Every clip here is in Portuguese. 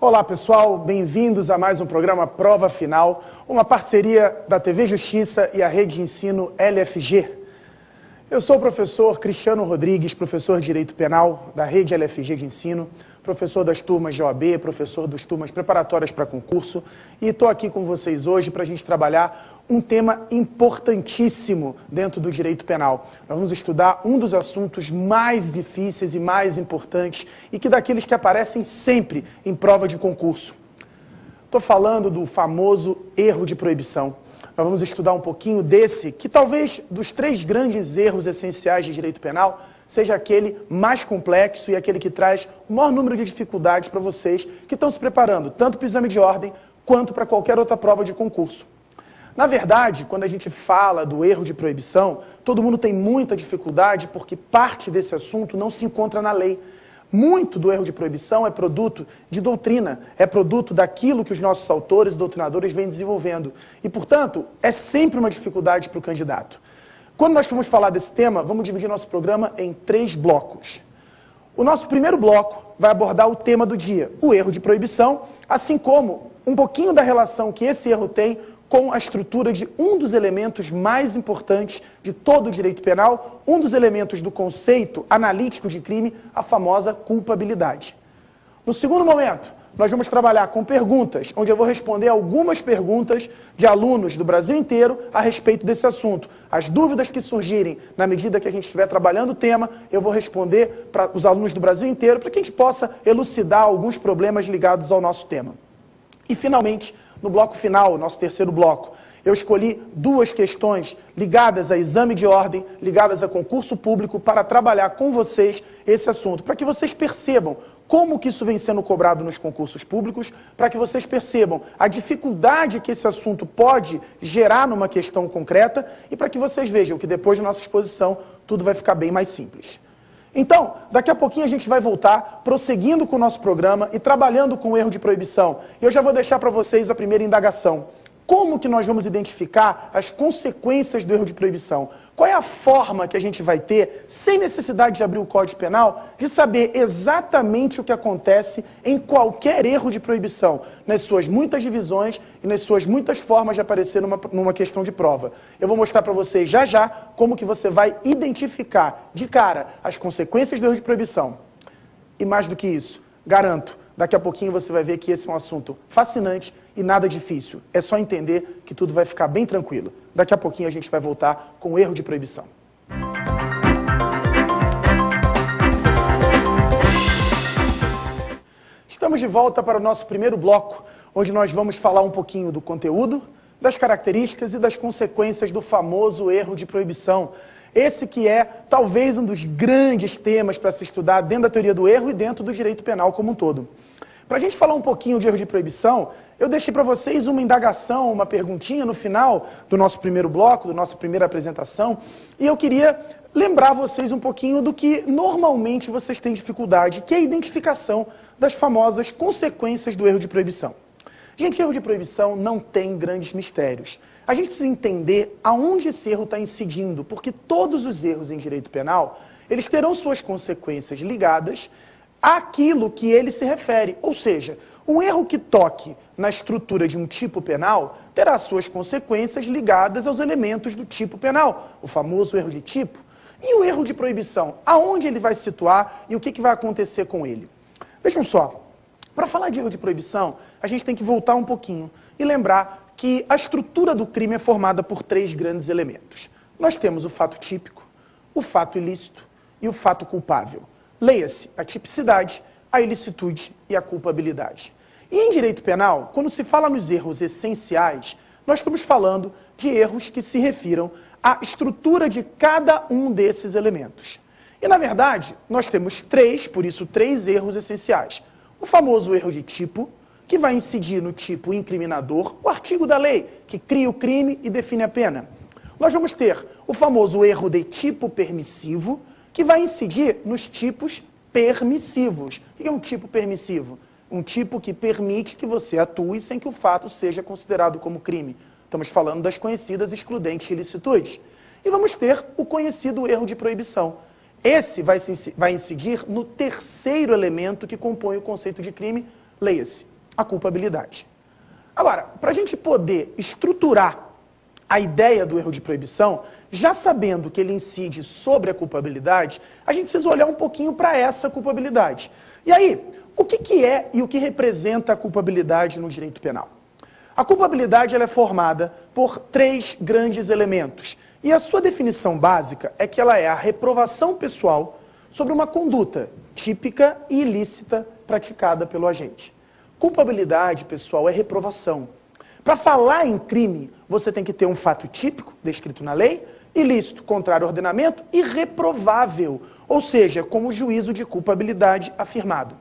Olá pessoal, bem-vindos a mais um programa Prova Final, uma parceria da TV Justiça e a Rede de Ensino LFG. Eu sou o professor Cristiano Rodrigues, professor de Direito Penal da Rede LFG de Ensino, professor das turmas de OAB, professor das turmas preparatórias para concurso, e estou aqui com vocês hoje para a gente trabalhar um tema importantíssimo dentro do direito penal. Nós vamos estudar um dos assuntos mais difíceis e mais importantes e que daqueles que aparecem sempre em prova de concurso. Estou falando do famoso erro de proibição. Nós vamos estudar um pouquinho desse, que talvez dos 3 grandes erros essenciais de direito penal, seja aquele mais complexo e aquele que traz o maior número de dificuldades para vocês que estão se preparando, tanto para o exame de ordem, quanto para qualquer outra prova de concurso. Na verdade, quando a gente fala do erro de proibição, todo mundo tem muita dificuldade porque parte desse assunto não se encontra na lei. Muito do erro de proibição é produto de doutrina, é produto daquilo que os nossos autores e doutrinadores vêm desenvolvendo. E, portanto, é sempre uma dificuldade para o candidato. Quando nós formos falar desse tema, vamos dividir nosso programa em 3 blocos. O nosso primeiro bloco vai abordar o tema do dia, o erro de proibição, assim como um pouquinho da relação que esse erro tem com a estrutura de um dos elementos mais importantes de todo o direito penal, um dos elementos do conceito analítico de crime, a famosa culpabilidade. No segundo momento, nós vamos trabalhar com perguntas, onde eu vou responder algumas perguntas de alunos do Brasil inteiro a respeito desse assunto. As dúvidas que surgirem na medida que a gente estiver trabalhando o tema, eu vou responder para os alunos do Brasil inteiro, para que a gente possa elucidar alguns problemas ligados ao nosso tema. E, finalmente, no bloco final, nosso terceiro bloco, eu escolhi 2 questões ligadas a exame de ordem, ligadas a concurso público, para trabalhar com vocês esse assunto, para que vocês percebam como que isso vem sendo cobrado nos concursos públicos, para que vocês percebam a dificuldade que esse assunto pode gerar numa questão concreta e para que vocês vejam que depois da nossa exposição tudo vai ficar bem mais simples. Então, daqui a pouquinho a gente vai voltar, prosseguindo com o nosso programa e trabalhando com o erro de proibição. E eu já vou deixar para vocês a primeira indagação. Como que nós vamos identificar as consequências do erro de proibição? Qual é a forma que a gente vai ter, sem necessidade de abrir o Código Penal, de saber exatamente o que acontece em qualquer erro de proibição, nas suas muitas divisões e nas suas muitas formas de aparecer numa questão de prova? Eu vou mostrar para vocês já já como que você vai identificar de cara as consequências do erro de proibição. E mais do que isso, garanto, daqui a pouquinho você vai ver que esse é um assunto fascinante e nada difícil. É só entender que tudo vai ficar bem tranquilo. Daqui a pouquinho a gente vai voltar com o erro de proibição. Estamos de volta para o nosso primeiro bloco, onde nós vamos falar um pouquinho do conteúdo, das características e das consequências do famoso erro de proibição. Esse que é, talvez, um dos grandes temas para se estudar dentro da teoria do erro e dentro do direito penal como um todo. Para a gente falar um pouquinho de erro de proibição, eu deixei para vocês uma indagação, uma perguntinha no final do nosso primeiro bloco, da nossa primeira apresentação, e eu queria lembrar vocês um pouquinho do que normalmente vocês têm dificuldade, que é a identificação das famosas consequências do erro de proibição. Gente, erro de proibição não tem grandes mistérios. A gente precisa entender aonde esse erro está incidindo, porque todos os erros em direito penal, eles terão suas consequências ligadas àquilo que ele se refere. Ou seja, um erro que toque na estrutura de um tipo penal terá suas consequências ligadas aos elementos do tipo penal, o famoso erro de tipo. E o erro de proibição, aonde ele vai se situar e o que vai acontecer com ele? Vejam só, para falar de erro de proibição, a gente tem que voltar um pouquinho e lembrar que a estrutura do crime é formada por 3 grandes elementos. Nós temos o fato típico, o fato ilícito e o fato culpável. Leia-se a tipicidade, a ilicitude e a culpabilidade. E em direito penal, quando se fala nos erros essenciais, nós estamos falando de erros que se refiram à estrutura de cada um desses elementos. E, na verdade, nós temos 3, por isso 3 erros essenciais. O famoso erro de tipo, que vai incidir no tipo incriminador, o artigo da lei, que cria o crime e define a pena. Nós vamos ter o famoso erro de tipo permissivo, que vai incidir nos tipos permissivos. O que é um tipo permissivo? Um tipo que permite que você atue sem que o fato seja considerado como crime. Estamos falando das conhecidas excludentes e ilicitudes. E vamos ter o conhecido erro de proibição. Esse vai incidir no terceiro elemento que compõe o conceito de crime, leia-se, a culpabilidade. Agora, para a gente poder estruturar a ideia do erro de proibição, já sabendo que ele incide sobre a culpabilidade, a gente precisa olhar um pouquinho para essa culpabilidade. E aí, o que é e o que representa a culpabilidade no direito penal? A culpabilidade ela é formada por 3 grandes elementos. E a sua definição básica é que ela é a reprovação pessoal sobre uma conduta típica e ilícita praticada pelo agente. Culpabilidade, pessoal, é reprovação. Para falar em crime, você tem que ter um fato típico, descrito na lei, ilícito, contrário ao ordenamento, e reprovável, ou seja, como juízo de culpabilidade afirmado.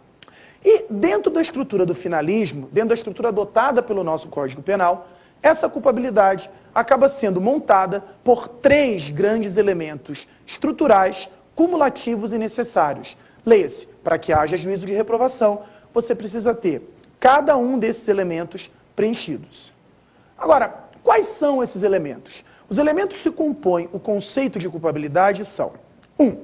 E dentro da estrutura do finalismo, dentro da estrutura adotada pelo nosso Código Penal, essa culpabilidade acaba sendo montada por 3 grandes elementos estruturais, cumulativos e necessários. Leia-se, para que haja juízo de reprovação, você precisa ter cada um desses elementos preenchidos. Agora, quais são esses elementos? Os elementos que compõem o conceito de culpabilidade são 1.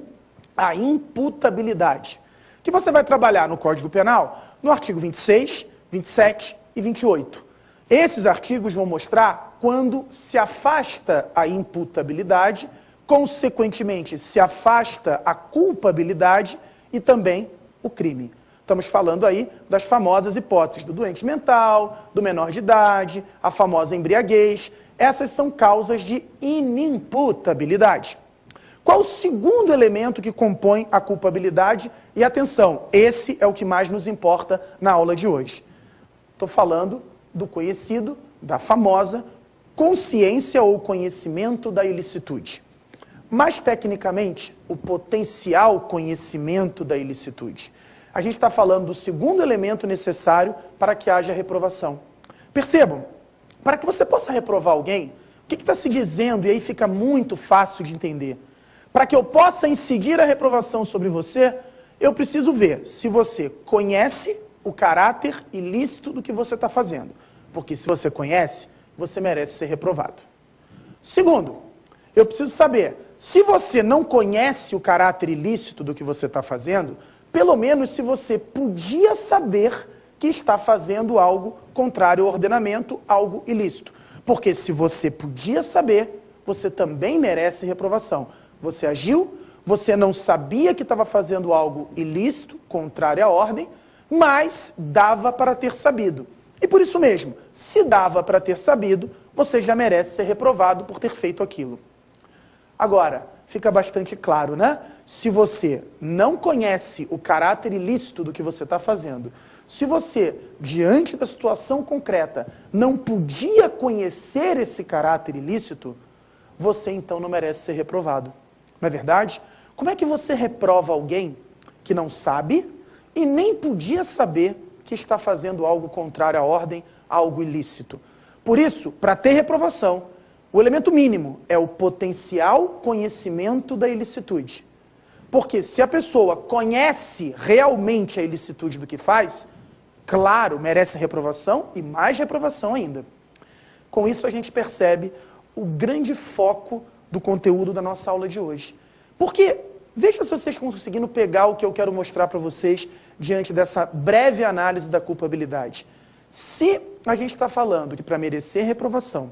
A imputabilidade, que você vai trabalhar no Código Penal no artigo 26, 27 e 28. Esses artigos vão mostrar quando se afasta a imputabilidade, consequentemente se afasta a culpabilidade e também o crime. Estamos falando aí das famosas hipóteses do doente mental, do menor de idade, a famosa embriaguez. Essas são causas de inimputabilidade. Qual o segundo elemento que compõe a culpabilidade? E atenção, esse é o que mais nos importa na aula de hoje. Estou falando do conhecido, da famosa consciência ou conhecimento da ilicitude. Mais tecnicamente, o potencial conhecimento da ilicitude. A gente está falando do segundo elemento necessário para que haja reprovação. Percebam, para que você possa reprovar alguém, o que está se dizendo, e aí fica muito fácil de entender. Para que eu possa incidir a reprovação sobre você, eu preciso ver se você conhece o caráter ilícito do que você está fazendo. Porque se você conhece, você merece ser reprovado. Segundo, eu preciso saber, se você não conhece o caráter ilícito do que você está fazendo, pelo menos se você podia saber que está fazendo algo contrário ao ordenamento, algo ilícito. Porque se você podia saber, você também merece reprovação. Você agiu, você não sabia que estava fazendo algo ilícito, contrário à ordem, mas dava para ter sabido. E por isso mesmo, se dava para ter sabido, você já merece ser reprovado por ter feito aquilo. Agora, fica bastante claro, né? Se você não conhece o caráter ilícito do que você está fazendo, se você, diante da situação concreta, não podia conhecer esse caráter ilícito, você então não merece ser reprovado. Não é verdade? Como é que você reprova alguém que não sabe e nem podia saber que está fazendo algo contrário à ordem, algo ilícito? Por isso, para ter reprovação, o elemento mínimo é o potencial conhecimento da ilicitude. Porque se a pessoa conhece realmente a ilicitude do que faz, claro, merece reprovação e mais reprovação ainda. Com isso a gente percebe o grande foco do conteúdo da nossa aula de hoje. Porque, veja se vocês estão conseguindo pegar o que eu quero mostrar para vocês diante dessa breve análise da culpabilidade. Se a gente está falando que para merecer reprovação,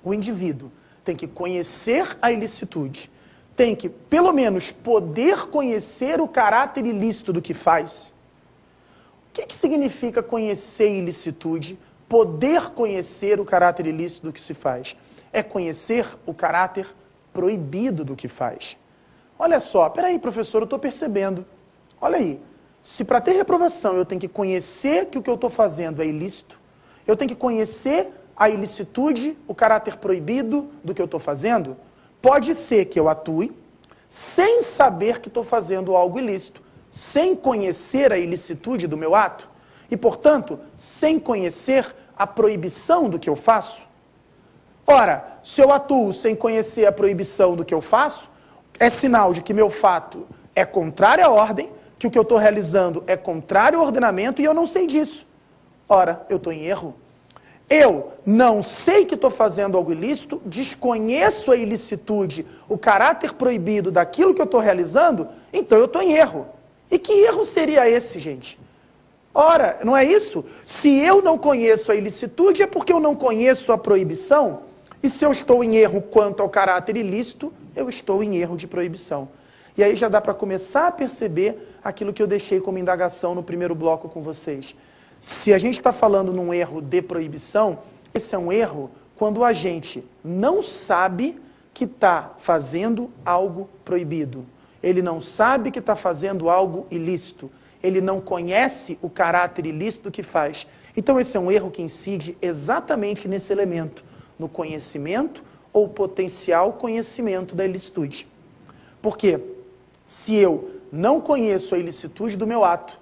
o indivíduo tem que conhecer a ilicitude, tem que, pelo menos, poder conhecer o caráter ilícito do que faz. O que significa conhecer ilicitude, poder conhecer o caráter ilícito do que se faz? É conhecer o caráter proibido do que faz. Olha só, peraí, professor, eu estou percebendo. Olha aí, se para ter reprovação eu tenho que conhecer que o que eu estou fazendo é ilícito, eu tenho que conhecer a ilicitude, o caráter proibido do que eu estou fazendo, pode ser que eu atue sem saber que estou fazendo algo ilícito, sem conhecer a ilicitude do meu ato e, portanto, sem conhecer a proibição do que eu faço. Ora, se eu atuo sem conhecer a proibição do que eu faço, é sinal de que meu fato é contrário à ordem, que o que eu estou realizando é contrário ao ordenamento e eu não sei disso. Ora, eu estou em erro. Eu não sei que estou fazendo algo ilícito, desconheço a ilicitude, o caráter proibido daquilo que eu estou realizando, então eu estou em erro. E que erro seria esse, gente? Ora, não é isso? Se eu não conheço a ilicitude, é porque eu não conheço a proibição. E se eu estou em erro quanto ao caráter ilícito, eu estou em erro de proibição. E aí já dá para começar a perceber aquilo que eu deixei como indagação no primeiro bloco com vocês. Se a gente está falando num erro de proibição, esse é um erro quando a gente não sabe que está fazendo algo proibido. Ele não sabe que está fazendo algo ilícito. Ele não conhece o caráter ilícito que faz. Então esse é um erro que incide exatamente nesse elemento, no conhecimento ou potencial conhecimento da ilicitude. Por quê? Se eu não conheço a ilicitude do meu ato,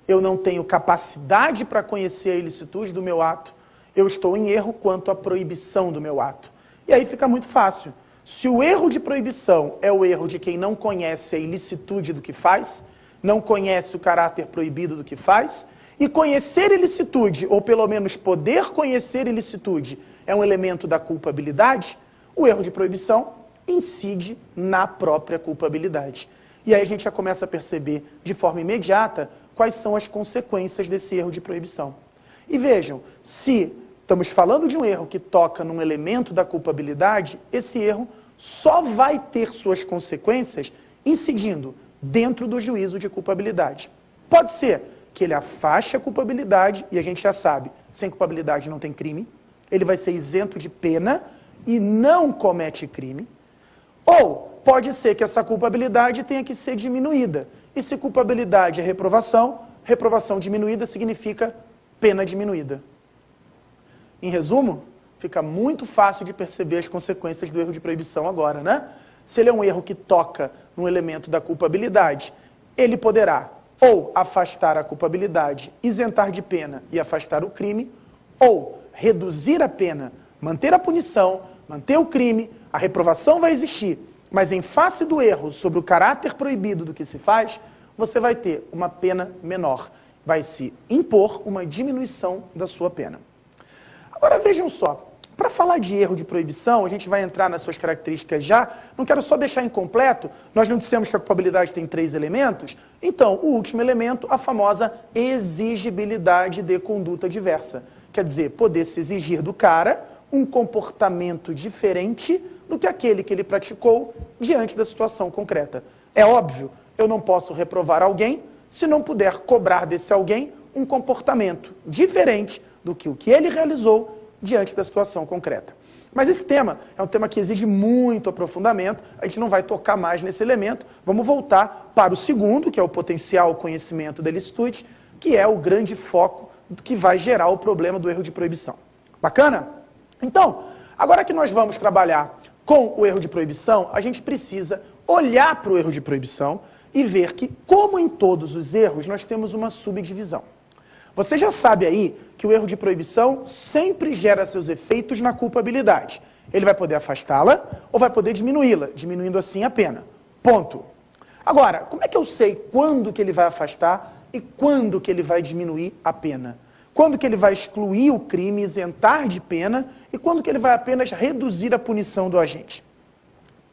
eu não tenho capacidade para conhecer a ilicitude do meu ato, eu estou em erro quanto à proibição do meu ato. E aí fica muito fácil. Se o erro de proibição é o erro de quem não conhece a ilicitude do que faz, não conhece o caráter proibido do que faz, e conhecer ilicitude, ou pelo menos poder conhecer ilicitude, é um elemento da culpabilidade, o erro de proibição incide na própria culpabilidade. E aí a gente já começa a perceber de forma imediata quais são as consequências desse erro de proibição. E vejam, se estamos falando de um erro que toca num elemento da culpabilidade, esse erro só vai ter suas consequências incidindo dentro do juízo de culpabilidade. Pode ser que ele afaste a culpabilidade, e a gente já sabe, sem culpabilidade não tem crime, ele vai ser isento de pena e não comete crime. Ou pode ser que essa culpabilidade tenha que ser diminuída. E se culpabilidade é reprovação, reprovação diminuída significa pena diminuída. Em resumo, fica muito fácil de perceber as consequências do erro de proibição agora, né? Se ele é um erro que toca num elemento da culpabilidade, ele poderá ou afastar a culpabilidade, isentar de pena e afastar o crime, ou reduzir a pena, manter a punição, manter o crime, a reprovação vai existir, mas em face do erro sobre o caráter proibido do que se faz, você vai ter uma pena menor. Vai se impor uma diminuição da sua pena. Agora vejam só, para falar de erro de proibição, a gente vai entrar nas suas características já, não quero só deixar incompleto, nós não dissemos que a culpabilidade tem 3 elementos, então o último elemento, a famosa exigibilidade de conduta diversa. Quer dizer, poder se exigir do cara um comportamento diferente do que aquele que ele praticou diante da situação concreta. É óbvio, eu não posso reprovar alguém se não puder cobrar desse alguém um comportamento diferente do que o que ele realizou diante da situação concreta. Mas esse tema é um tema que exige muito aprofundamento, a gente não vai tocar mais nesse elemento, vamos voltar para o segundo, que é o potencial conhecimento da ilicitude, que é o grande foco que vai gerar o problema do erro de proibição. Bacana? Então, agora que nós vamos trabalhar com o erro de proibição, a gente precisa olhar para o erro de proibição e ver que, como em todos os erros, nós temos uma subdivisão. Você já sabe aí que o erro de proibição sempre gera seus efeitos na culpabilidade. Ele vai poder afastá-la ou vai poder diminuí-la, diminuindo assim a pena. Ponto. Agora, como é que eu sei quando que ele vai afastar e quando que ele vai diminuir a pena? Quando que ele vai excluir o crime, isentar de pena e quando que ele vai apenas reduzir a punição do agente?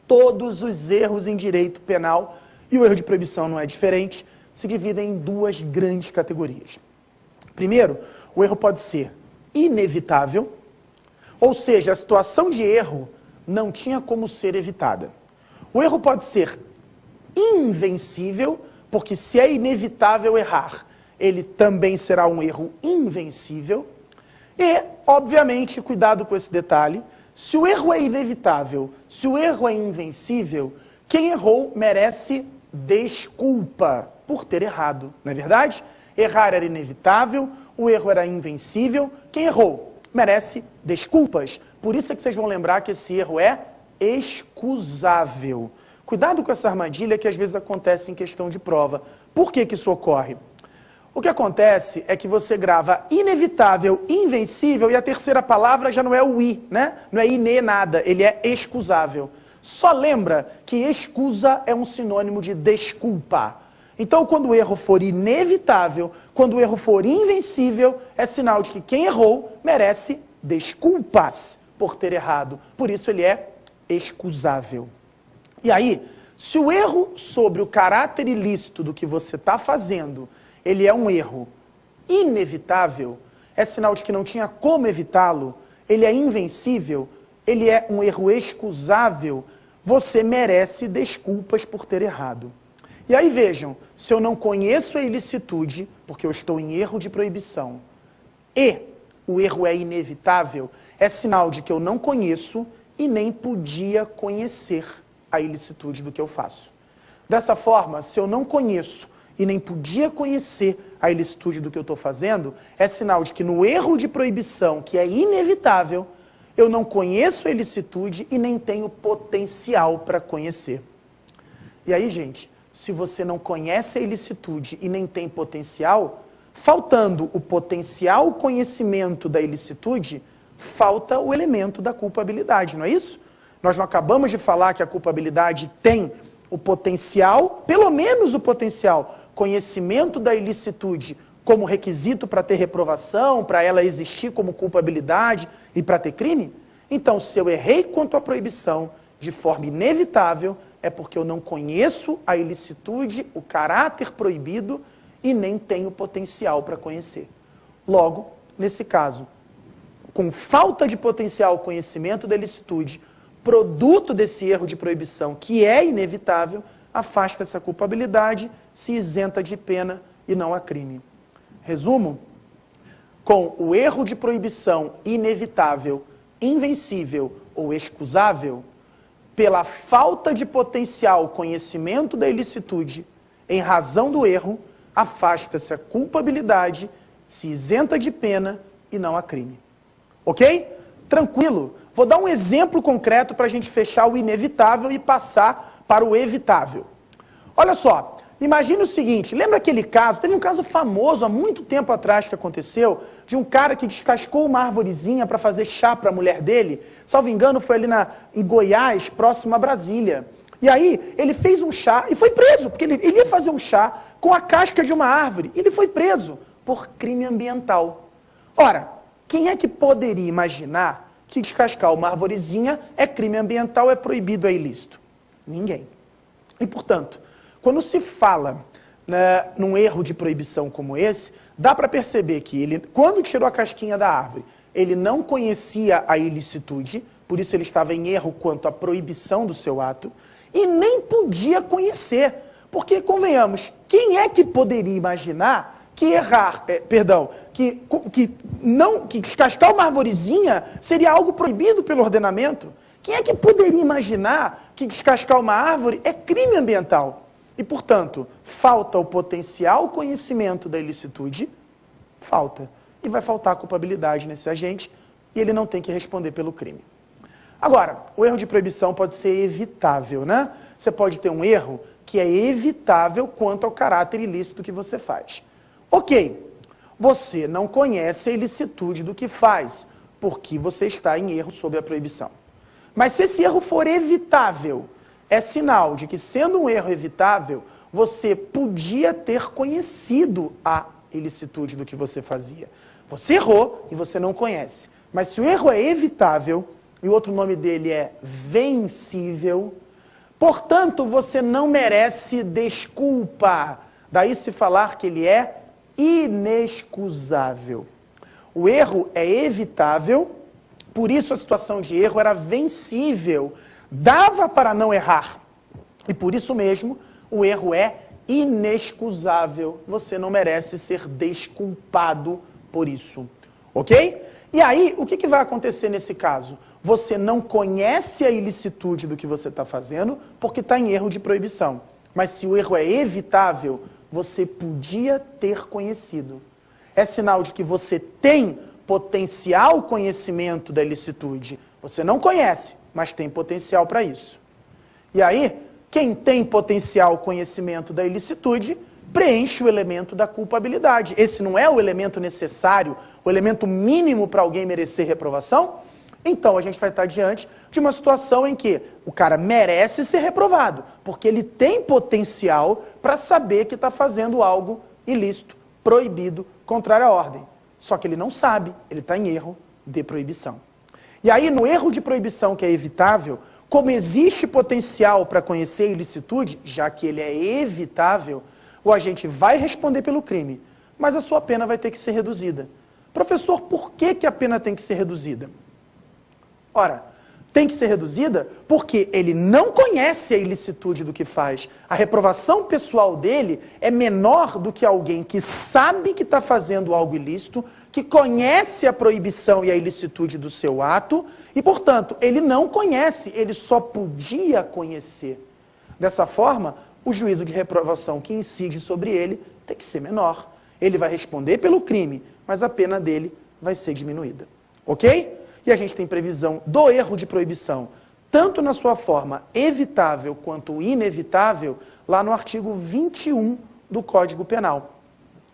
Todos os erros em direito penal, e o erro de proibição não é diferente, se dividem em 2 grandes categorias. Primeiro, o erro pode ser inevitável, ou seja, a situação de erro não tinha como ser evitada. O erro pode ser invencível, porque se é inevitável errar, ele também será um erro invencível. E, obviamente, cuidado com esse detalhe, se o erro é inevitável, se o erro é invencível, quem errou merece desculpa por ter errado, não é verdade? Errar era inevitável, o erro era invencível. Quem errou merece desculpas. Por isso é que vocês vão lembrar que esse erro é excusável. Cuidado com essa armadilha que às vezes acontece em questão de prova. Por que que isso ocorre? O que acontece é que você grava inevitável, invencível, e a terceira palavra já não é o i, né? Não é ine nada, ele é excusável. Só lembra que excusa é um sinônimo de desculpa. Então, quando o erro for inevitável, quando o erro for invencível, é sinal de que quem errou merece desculpas por ter errado. Por isso ele é excusável. E aí, se o erro sobre o caráter ilícito do que você está fazendo, ele é um erro inevitável, é sinal de que não tinha como evitá-lo, ele é invencível, ele é um erro excusável, você merece desculpas por ter errado. E aí vejam, se eu não conheço a ilicitude, porque eu estou em erro de proibição, e o erro é inevitável, é sinal de que eu não conheço e nem podia conhecer a ilicitude do que eu faço. Dessa forma, se eu não conheço e nem podia conhecer a ilicitude do que eu estou fazendo, é sinal de que no erro de proibição, que é inevitável, eu não conheço a ilicitude e nem tenho potencial para conhecer. E aí, gente, se você não conhece a ilicitude e nem tem potencial, faltando o potencial conhecimento da ilicitude, falta o elemento da culpabilidade, não é isso? Nós não acabamos de falar que a culpabilidade tem o potencial, pelo menos o potencial, conhecimento da ilicitude como requisito para ter reprovação, para ela existir como culpabilidade e para ter crime? Então, se eu errei quanto à proibição de forma inevitável, é porque eu não conheço a ilicitude, o caráter proibido e nem tenho potencial para conhecer. Logo, nesse caso, com falta de potencial conhecimento da ilicitude, produto desse erro de proibição que é inevitável, afasta essa culpabilidade, se isenta de pena e não há crime. Resumo, com o erro de proibição inevitável, invencível ou excusável, pela falta de potencial conhecimento da ilicitude, em razão do erro, afasta-se a culpabilidade, se isenta de pena e não há crime. Ok? Tranquilo? Vou dar um exemplo concreto para a gente fechar o inevitável e passar para o evitável. Olha só, imagine o seguinte, lembra aquele caso, teve um caso famoso há muito tempo atrás que aconteceu, de um cara que descascou uma arvorezinha para fazer chá para a mulher dele, salvo engano foi ali em Goiás, próximo a Brasília. E aí ele fez um chá e foi preso, porque ele ia fazer um chá com a casca de uma árvore, e ele foi preso por crime ambiental. Ora, quem é que poderia imaginar que descascar uma arvorezinha é crime ambiental, é proibido, é ilícito? Ninguém. E, portanto, quando se fala num erro de proibição como esse, dá para perceber que ele, quando tirou a casquinha da árvore, ele não conhecia a ilicitude, por isso ele estava em erro quanto à proibição do seu ato, e nem podia conhecer. Porque, convenhamos, quem é que poderia imaginar que que descascar uma arvorezinha seria algo proibido pelo ordenamento? Quem é que poderia imaginar que descascar uma árvore é crime ambiental? E, portanto, falta o potencial conhecimento da ilicitude, falta. E vai faltar a culpabilidade nesse agente, e ele não tem que responder pelo crime. Agora, o erro de proibição pode ser evitável, né? Você pode ter um erro que é evitável quanto ao caráter ilícito que você faz. Ok, você não conhece a ilicitude do que faz, porque você está em erro sob a proibição. Mas se esse erro for evitável, é sinal de que, sendo um erro evitável, você podia ter conhecido a ilicitude do que você fazia. Você errou e você não conhece. Mas se o erro é evitável, e o outro nome dele é vencível, portanto, você não merece desculpa. Daí se falar que ele é inexcusável. O erro é evitável, por isso a situação de erro era vencível. Dava para não errar. E por isso mesmo, o erro é inexcusável. Você não merece ser desculpado por isso. Ok? E aí, o que vai acontecer nesse caso? Você não conhece a ilicitude do que você está fazendo, porque está em erro de proibição. Mas se o erro é evitável, você podia ter conhecido. É sinal de que você tem potencial conhecimento da ilicitude. Você não conhece, mas tem potencial para isso. E aí, quem tem potencial conhecimento da ilicitude, preenche o elemento da culpabilidade. Esse não é o elemento necessário, o elemento mínimo para alguém merecer reprovação? Então a gente vai estar diante de uma situação em que o cara merece ser reprovado, porque ele tem potencial para saber que está fazendo algo ilícito, proibido, contrário à ordem. Só que ele não sabe, ele está em erro de proibição. E aí, no erro de proibição que é evitável, como existe potencial para conhecer a ilicitude, já que ele é evitável, o agente vai responder pelo crime, mas a sua pena vai ter que ser reduzida. Professor, por que a pena tem que ser reduzida? Ora, tem que ser reduzida porque ele não conhece a ilicitude do que faz. A reprovação pessoal dele é menor do que alguém que sabe que está fazendo algo ilícito, que conhece a proibição e a ilicitude do seu ato, e, portanto, ele não conhece, ele só podia conhecer. Dessa forma, o juízo de reprovação que incide sobre ele tem que ser menor. Ele vai responder pelo crime, mas a pena dele vai ser diminuída. Ok? E a gente tem previsão do erro de proibição, tanto na sua forma evitável quanto inevitável, lá no artigo 21 do Código Penal.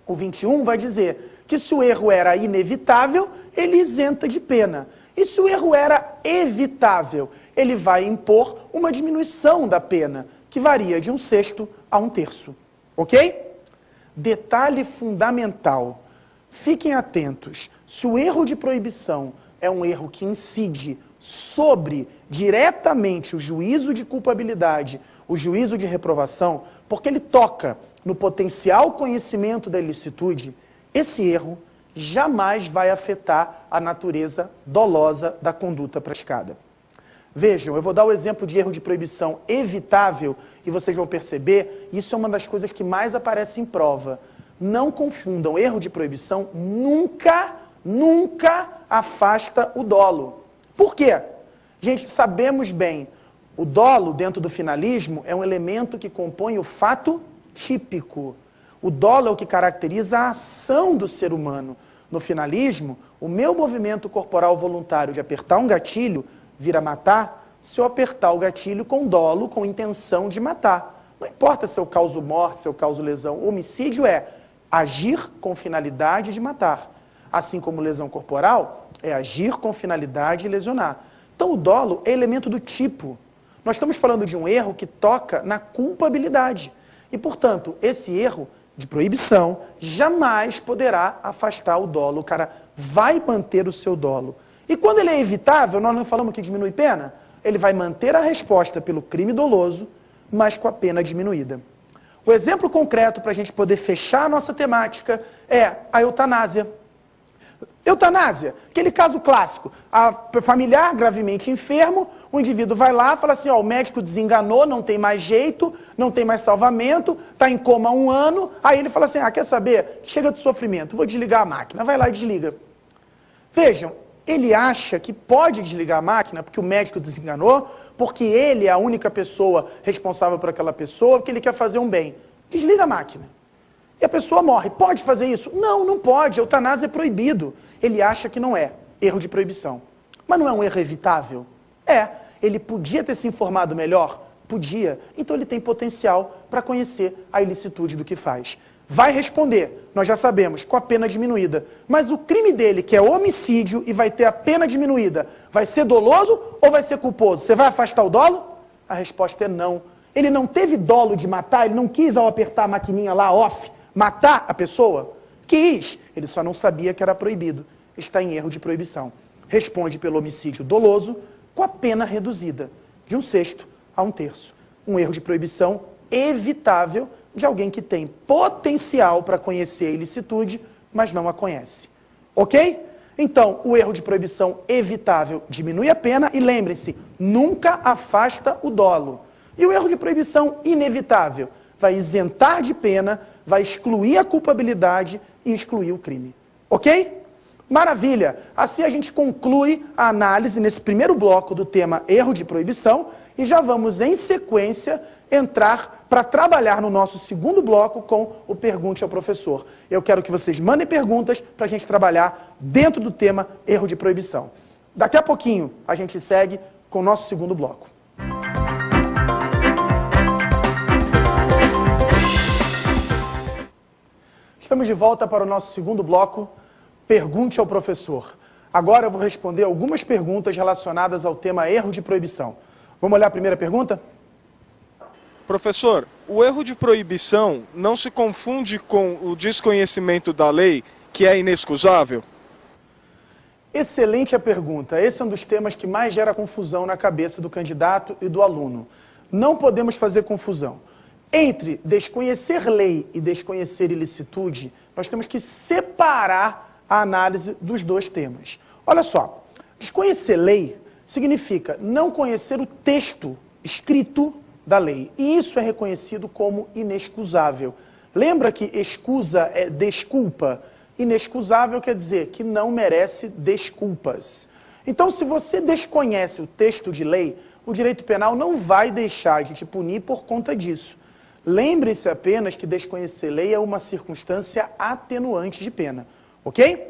O 21 vai dizer que se o erro era inevitável, ele isenta de pena. E se o erro era evitável, ele vai impor uma diminuição da pena, que varia de 1/6 a 1/3. Ok? Detalhe fundamental. Fiquem atentos. Se o erro de proibição é um erro que incide sobre, diretamente, o juízo de culpabilidade, o juízo de reprovação, porque ele toca no potencial conhecimento da ilicitude, esse erro jamais vai afetar a natureza dolosa da conduta praticada. Vejam, eu vou dar o exemplo de erro de proibição evitável e vocês vão perceber, isso é uma das coisas que mais aparece em prova. Não confundam, erro de proibição nunca afasta o dolo. Por quê? Gente, sabemos bem, o dolo dentro do finalismo é um elemento que compõe o fato típico. O dolo é o que caracteriza a ação do ser humano. No finalismo, o meu movimento corporal voluntário de apertar um gatilho vira matar se eu apertar o gatilho com dolo, com intenção de matar. Não importa se eu causo morte, se eu causo lesão. O homicídio é agir com finalidade de matar. Assim como lesão corporal, é agir com finalidade de lesionar. Então o dolo é elemento do tipo. Nós estamos falando de um erro que toca na culpabilidade. E, portanto, esse erro de proibição jamais poderá afastar o dolo. O cara vai manter o seu dolo. E quando ele é evitável, nós não falamos que diminui pena? Ele vai manter a resposta pelo crime doloso, mas com a pena diminuída. O exemplo concreto para a gente poder fechar a nossa temática é a eutanásia. Eutanásia, aquele caso clássico, a familiar gravemente enfermo, o indivíduo vai lá e fala assim, ó, o médico desenganou, não tem mais jeito, não tem mais salvamento, está em coma há 1 ano, aí ele fala assim, quer saber? Chega de sofrimento, vou desligar a máquina, vai lá e desliga. Vejam, ele acha que pode desligar a máquina porque o médico desenganou, porque ele é a única pessoa responsável por aquela pessoa, porque ele quer fazer um bem. Desliga a máquina. E a pessoa morre. Pode fazer isso? Não, não pode. Eutanásia é proibido. Ele acha que não é. Erro de proibição. Mas não é um erro evitável? É. Ele podia ter se informado melhor? Podia. Então ele tem potencial para conhecer a ilicitude do que faz. Vai responder, nós já sabemos, com a pena diminuída. Mas o crime dele, que é homicídio e vai ter a pena diminuída, vai ser doloso ou vai ser culposo? Você vai afastar o dolo? A resposta é não. Ele não teve dolo de matar, ele não quis, ao apertar a maquininha lá, off, matar a pessoa? Quis. Ele só não sabia que era proibido. Está em erro de proibição. Responde pelo homicídio doloso com a pena reduzida, de 1/6 a 1/3. Um erro de proibição evitável de alguém que tem potencial para conhecer a ilicitude, mas não a conhece. Ok? Então, o erro de proibição evitável diminui a pena e lembre-se, nunca afasta o dolo. E o erro de proibição inevitável vai isentar de pena, vai excluir a culpabilidade e excluir o crime. Ok? Maravilha! Assim a gente conclui a análise nesse primeiro bloco do tema erro de proibição e já vamos, em sequência, entrar para trabalhar no nosso segundo bloco com o Pergunte ao Professor. Eu quero que vocês mandem perguntas para a gente trabalhar dentro do tema erro de proibição. Daqui a pouquinho a gente segue com o nosso segundo bloco. Estamos de volta para o nosso segundo bloco, Pergunte ao Professor. Agora eu vou responder algumas perguntas relacionadas ao tema erro de proibição. Vamos olhar a primeira pergunta? Professor, o erro de proibição não se confunde com o desconhecimento da lei, que é inexcusável? Excelente a pergunta. Esse é um dos temas que mais gera confusão na cabeça do candidato e do aluno. Não podemos fazer confusão. Entre desconhecer lei e desconhecer ilicitude, Nós temos que separar a análise dos dois temas. Olha só, desconhecer lei significa não conhecer o texto escrito da lei. E isso é reconhecido como inexcusável. Lembra que excusa é desculpa? Inexcusável quer dizer que não merece desculpas. Então, se você desconhece o texto de lei, o direito penal não vai deixar de te punir por conta disso. Lembre-se apenas que desconhecer lei é uma circunstância atenuante de pena, ok?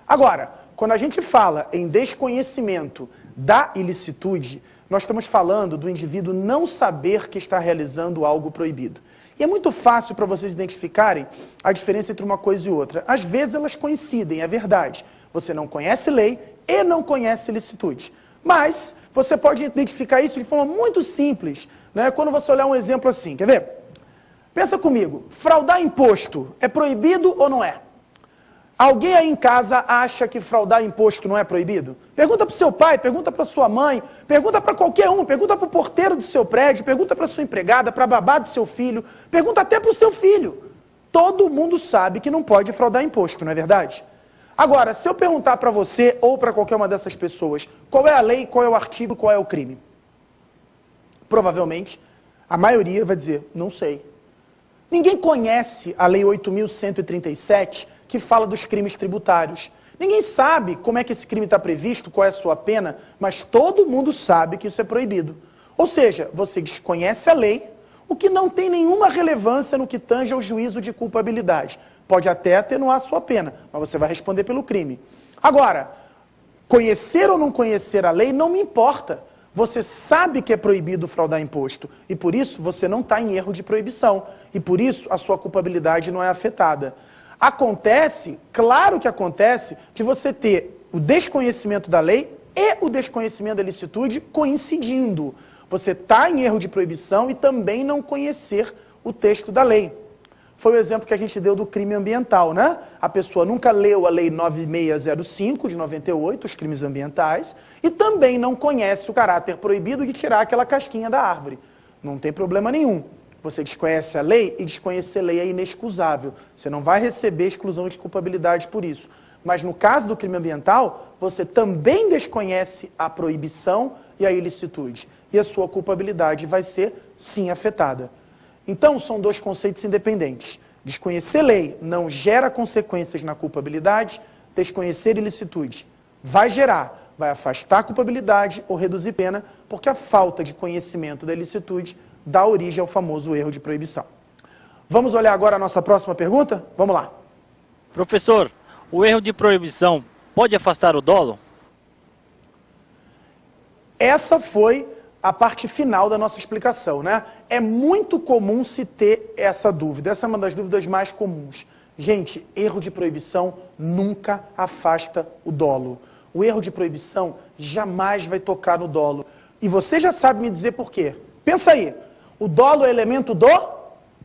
Agora, quando a gente fala em desconhecimento da ilicitude, nós estamos falando do indivíduo não saber que está realizando algo proibido. E é muito fácil para vocês identificarem a diferença entre uma coisa e outra. Às vezes elas coincidem, é verdade. Você não conhece lei e não conhece ilicitude. Mas você pode identificar isso de forma muito simples, né? Quando você olhar um exemplo assim, quer ver? Pensa comigo, fraudar imposto é proibido ou não é? Alguém aí em casa acha que fraudar imposto não é proibido? Pergunta para o seu pai, pergunta para sua mãe, pergunta para qualquer um, pergunta para o porteiro do seu prédio, pergunta para sua empregada, para a babá do seu filho, pergunta até para o seu filho. Todo mundo sabe que não pode fraudar imposto, não é verdade? Agora, se eu perguntar para você ou para qualquer uma dessas pessoas, qual é a lei, qual é o artigo, qual é o crime? Provavelmente, a maioria vai dizer, não sei. Ninguém conhece a Lei 8.137, que fala dos crimes tributários. Ninguém sabe como é que esse crime está previsto, qual é a sua pena, mas todo mundo sabe que isso é proibido. Ou seja, você desconhece a lei, o que não tem nenhuma relevância no que tange ao juízo de culpabilidade. Pode até atenuar a sua pena, mas você vai responder pelo crime. Agora, conhecer ou não conhecer a lei não me importa. Você sabe que é proibido fraudar imposto e por isso você não está em erro de proibição e por isso a sua culpabilidade não é afetada. Acontece, claro que acontece, de você ter o desconhecimento da lei e o desconhecimento da ilicitude coincidindo. Você está em erro de proibição e também não conhecer o texto da lei. Foi o exemplo que a gente deu do crime ambiental, né? A pessoa nunca leu a Lei 9605, de 98, os crimes ambientais, e também não conhece o caráter proibido de tirar aquela casquinha da árvore. Não tem problema nenhum. Você desconhece a lei e desconhecer a lei é inexcusável. Você não vai receber exclusão de culpabilidade por isso. Mas no caso do crime ambiental, você também desconhece a proibição e a ilicitude. E a sua culpabilidade vai ser, sim, afetada. Então, são dois conceitos independentes. Desconhecer lei não gera consequências na culpabilidade, desconhecer ilicitude vai gerar, vai afastar a culpabilidade ou reduzir pena, porque a falta de conhecimento da ilicitude dá origem ao famoso erro de proibição. Vamos olhar agora a nossa próxima pergunta? Vamos lá. Professor, o erro de proibição pode afastar o dolo? Essa foi a parte final da nossa explicação, né? É muito comum se ter essa dúvida. Essa é uma das dúvidas mais comuns. Gente, erro de proibição nunca afasta o dolo. O erro de proibição jamais vai tocar no dolo. E você já sabe me dizer por quê. Pensa aí, o dolo é elemento do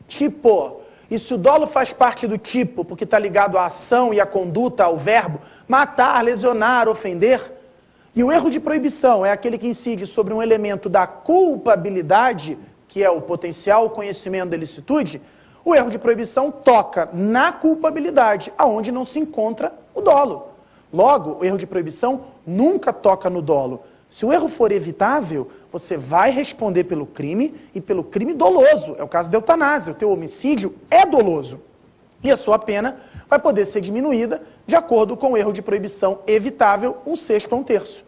tipo. E se o dolo faz parte do tipo, porque está ligado à ação e à conduta, ao verbo, matar, lesionar, ofender... E o erro de proibição é aquele que incide sobre um elemento da culpabilidade, que é o potencial conhecimento da ilicitude. O erro de proibição toca na culpabilidade, aonde não se encontra o dolo. Logo, o erro de proibição nunca toca no dolo. Se o erro for evitável, você vai responder pelo crime e pelo crime doloso. É o caso da eutanásia, o teu homicídio é doloso. E a sua pena vai poder ser diminuída de acordo com o erro de proibição evitável, 1/6 ou 1/3.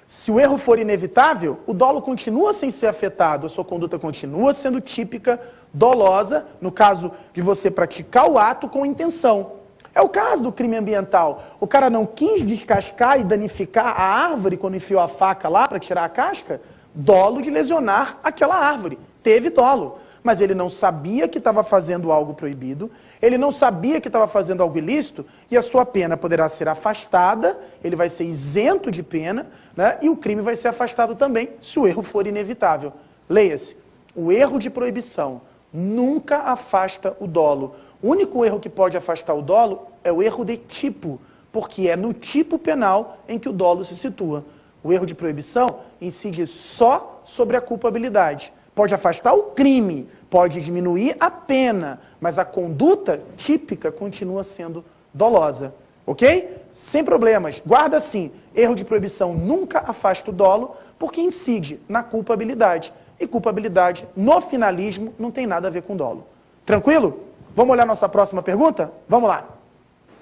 Se o erro for inevitável, o dolo continua sem ser afetado, a sua conduta continua sendo típica, dolosa, no caso de você praticar o ato com intenção. É o caso do crime ambiental. O cara não quis descascar e danificar a árvore quando enfiou a faca lá para tirar a casca, dolo de lesionar aquela árvore. Teve dolo. Mas ele não sabia que estava fazendo algo proibido, ele não sabia que estava fazendo algo ilícito, e a sua pena poderá ser afastada, ele vai ser isento de pena, né, e o crime vai ser afastado também, se o erro for inevitável. Leia-se, o erro de proibição nunca afasta o dolo. O único erro que pode afastar o dolo é o erro de tipo, porque é no tipo penal em que o dolo se situa. O erro de proibição incide só sobre a culpabilidade. pode afastar o crime, pode diminuir a pena, mas a conduta típica continua sendo dolosa, ok? Sem problemas. Guarda assim, erro de proibição nunca afasta o dolo, porque incide na culpabilidade. E culpabilidade, no finalismo, não tem nada a ver com dolo. Tranquilo? Vamos olhar nossa próxima pergunta? Vamos lá.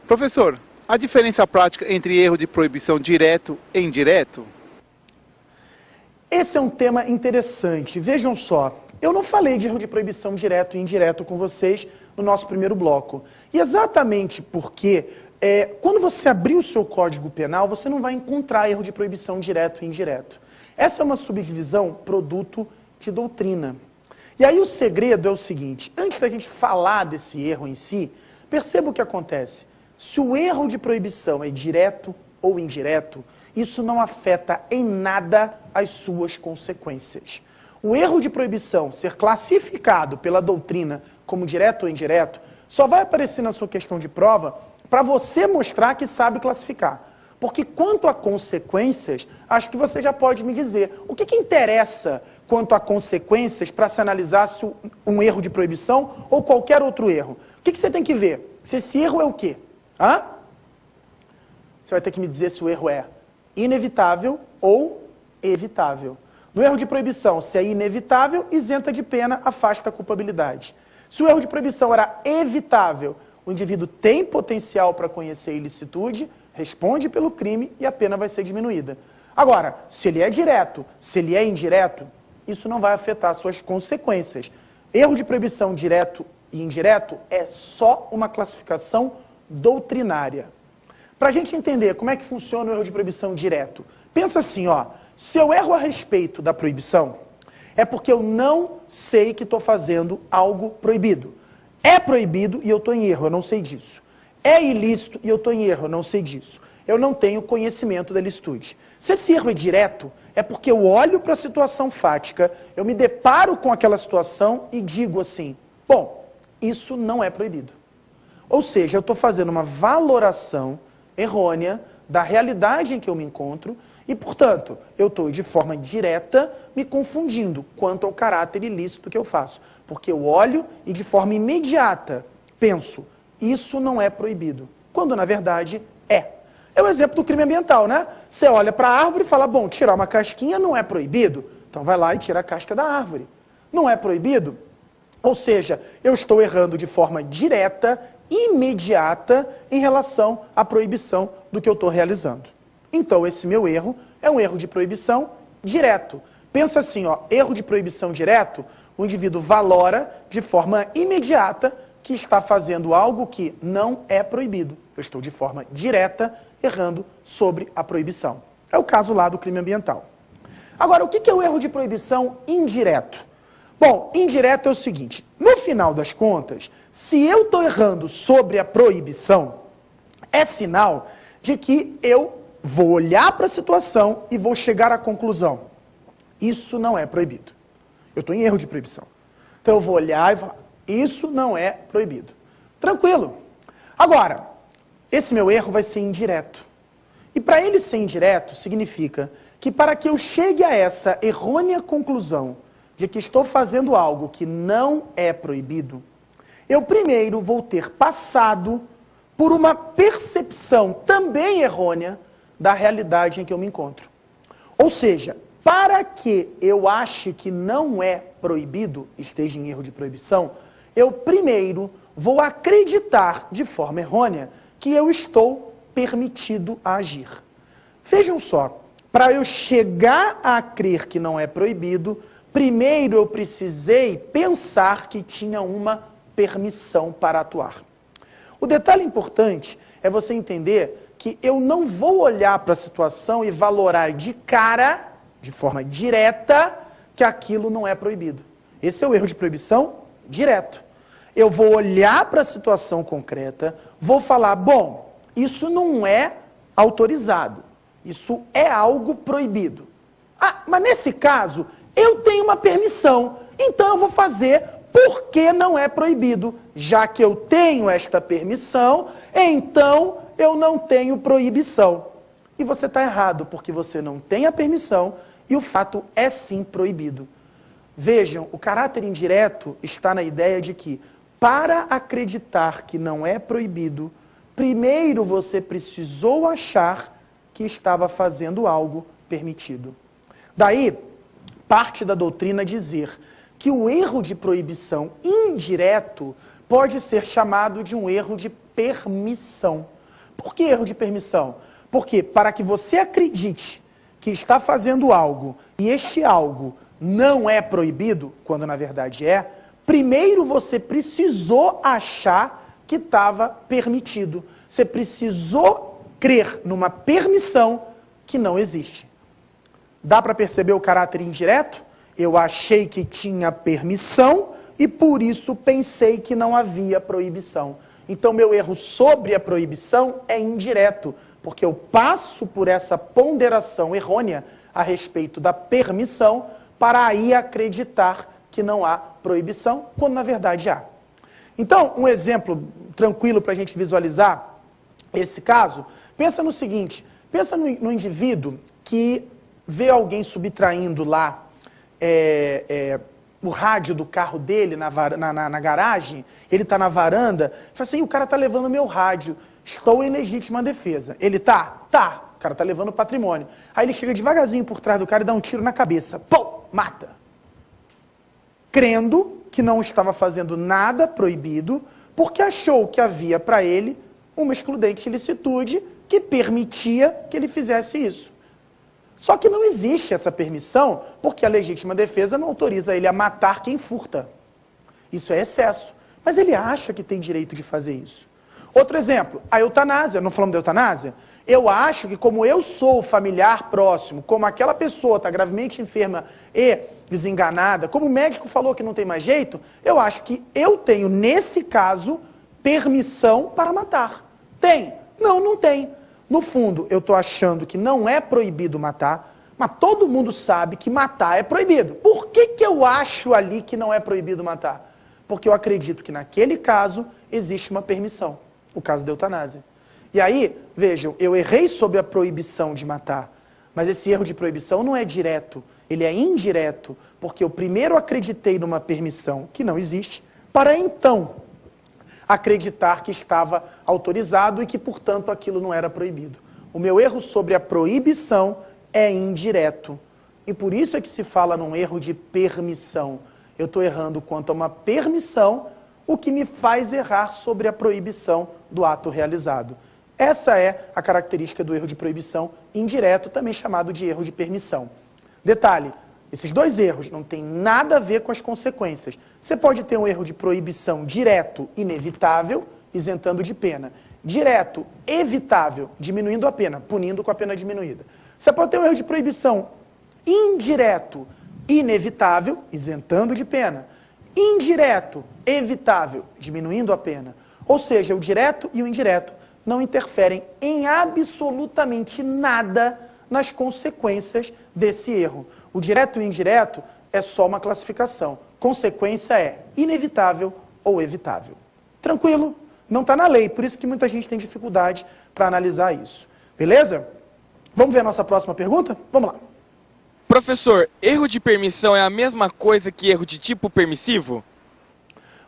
Professor, a diferença prática entre erro de proibição direto e indireto? Esse é um tema interessante. Vejam só, eu não falei de erro de proibição direto e indireto com vocês no nosso primeiro bloco. E exatamente porque, quando você abrir o seu Código Penal, você não vai encontrar erro de proibição direto e indireto. Essa é uma subdivisão produto de doutrina. E aí o segredo é o seguinte, antes da gente falar desse erro em si, perceba o que acontece. Se o erro de proibição é direto ou indireto, isso não afeta em nada as suas consequências. O erro de proibição ser classificado pela doutrina como direto ou indireto, só vai aparecer na sua questão de prova para você mostrar que sabe classificar. Porque quanto a consequências, acho que você já pode me dizer. O que interessa quanto a consequências para se analisar se um erro de proibição ou qualquer outro erro? O que você tem que ver? Se esse erro é o quê? Hã? Você vai ter que me dizer se o erro é inevitável ou evitável. No erro de proibição, se é inevitável, isenta de pena, afasta a culpabilidade. Se o erro de proibição era evitável, o indivíduo tem potencial para conhecer a ilicitude, responde pelo crime e a pena vai ser diminuída. Agora, se ele é direto, se ele é indireto, isso não vai afetar suas consequências. Erro de proibição direto e indireto é só uma classificação doutrinária. Para a gente entender como é que funciona o erro de proibição direto, pensa assim, ó, se eu erro a respeito da proibição, é porque eu não sei que estou fazendo algo proibido. É proibido e eu estou em erro, eu não sei disso. É ilícito e eu estou em erro, eu não sei disso. Eu não tenho conhecimento da ilicitude. Se esse erro é direto, é porque eu olho para a situação fática, eu me deparo com aquela situação e digo assim, bom, isso não é proibido. Ou seja, eu estou fazendo uma valoração errônea da realidade em que eu me encontro e, portanto, eu estou de forma direta me confundindo quanto ao caráter ilícito que eu faço. Porque eu olho e de forma imediata penso, isso não é proibido, quando na verdade é. É o exemplo do crime ambiental, né? Você olha para a árvore e fala, bom, tirar uma casquinha não é proibido, então vai lá e tira a casca da árvore. Não é proibido? Ou seja, eu estou errando de forma direta, imediata, em relação à proibição do que eu estou realizando. Então, esse meu erro é um erro de proibição direto. Pensa assim, ó, erro de proibição direto, o indivíduo valora de forma imediata que está fazendo algo que não é proibido. Eu estou de forma direta errando sobre a proibição. É o caso lá do crime ambiental. Agora, o que é o erro de proibição indireto? Bom, indireto é o seguinte, no final das contas, se eu estou errando sobre a proibição, é sinal de que eu vou olhar para a situação e vou chegar à conclusão, isso não é proibido. Eu estou em erro de proibição. Então eu vou olhar e falar, isso não é proibido. Tranquilo. Agora, esse meu erro vai ser indireto. E para ele ser indireto, significa que para que eu chegue a essa errônea conclusão de que estou fazendo algo que não é proibido, eu primeiro vou ter passado por uma percepção também errônea da realidade em que eu me encontro. Ou seja, para que eu ache que não é proibido, esteja em erro de proibição, eu primeiro vou acreditar de forma errônea que eu estou permitido a agir. Vejam só, para eu chegar a crer que não é proibido, primeiro eu precisei pensar que tinha uma permissão para atuar. O detalhe importante é você entender que eu não vou olhar para a situação e valorar de cara, de forma direta, que aquilo não é proibido. Esse é o erro de proibição direto. Eu vou olhar para a situação concreta, vou falar, bom, isso não é autorizado, isso é algo proibido. Ah, mas nesse caso, eu tenho uma permissão, então eu vou fazer porque não é proibido. Já que eu tenho esta permissão, então eu não tenho proibição. E você está errado, porque você não tem a permissão e o fato é sim proibido. Vejam, o caráter indireto está na ideia de que, para acreditar que não é proibido, primeiro você precisou achar que estava fazendo algo permitido. Daí, parte da doutrina dizer que o erro de proibição indireto pode ser chamado de um erro de permissão. Por que erro de permissão? Porque para que você acredite que está fazendo algo e este algo não é proibido, quando na verdade é, primeiro você precisou achar que estava permitido. Você precisou crer numa permissão que não existe. Dá para perceber o caráter indireto? Eu achei que tinha permissão e por isso pensei que não havia proibição. Então meu erro sobre a proibição é indireto, porque eu passo por essa ponderação errônea a respeito da permissão para aí acreditar que não há proibição, quando na verdade há. Então, um exemplo tranquilo para a gente visualizar esse caso, pensa no seguinte, pensa no indivíduo que vê alguém subtraindo lá o rádio do carro dele na garagem, ele está na varanda, fala assim, o cara está levando meu rádio, estou em legítima defesa. Ele tá? Tá. O cara está levando o patrimônio. Aí ele chega devagarzinho por trás do cara e dá um tiro na cabeça. Pum! Mata. Crendo que não estava fazendo nada proibido, porque achou que havia para ele uma excludente ilicitude que permitia que ele fizesse isso. Só que não existe essa permissão, porque a legítima defesa não autoriza ele a matar quem furta. Isso é excesso. Mas ele acha que tem direito de fazer isso. Outro exemplo, a eutanásia. Não falamos da eutanásia? Eu acho que como eu sou familiar próximo, como aquela pessoa está gravemente enferma e desenganada, como o médico falou que não tem mais jeito, eu acho que eu tenho, nesse caso, permissão para matar. Tem? Não, não tem. No fundo, eu estou achando que não é proibido matar, mas todo mundo sabe que matar é proibido. Por que eu acho ali que não é proibido matar? Porque eu acredito que naquele caso existe uma permissão, o caso da eutanásia. E aí, vejam, eu errei sobre a proibição de matar, mas esse erro de proibição não é direto, ele é indireto, porque eu primeiro acreditei numa permissão que não existe, para então acreditar que estava autorizado e que, portanto, aquilo não era proibido. O meu erro sobre a proibição é indireto. E por isso é que se fala num erro de permissão. Eu estou errando quanto a uma permissão, o que me faz errar sobre a proibição do ato realizado. Essa é a característica do erro de proibição indireto, também chamado de erro de permissão. Detalhe, esses dois erros não têm nada a ver com as consequências. Você pode ter um erro de proibição direto, inevitável, isentando de pena. Direto, evitável, diminuindo a pena, punindo com a pena diminuída. Você pode ter um erro de proibição indireto, inevitável, isentando de pena. Indireto, evitável, diminuindo a pena. Ou seja, o direto e o indireto não interferem em absolutamente nada nas consequências desse erro. O direto e o indireto é só uma classificação. Consequência é inevitável ou evitável. Tranquilo? Não está na lei, por isso que muita gente tem dificuldade para analisar isso. Beleza? Vamos ver a nossa próxima pergunta? Vamos lá. Professor, erro de permissão é a mesma coisa que erro de tipo permissivo?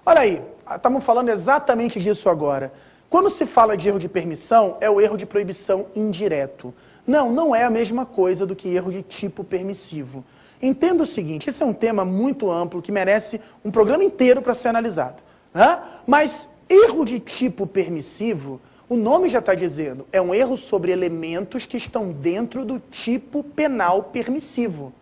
Olha aí, estamos falando exatamente disso agora. Quando se fala de erro de permissão, é o erro de proibição indireto. Não, não é a mesma coisa do que erro de tipo permissivo. Entenda o seguinte, esse é um tema muito amplo que merece um programa inteiro para ser analisado. Né? Mas erro de tipo permissivo, o nome já está dizendo, é um erro sobre elementos que estão dentro do tipo penal permissivo.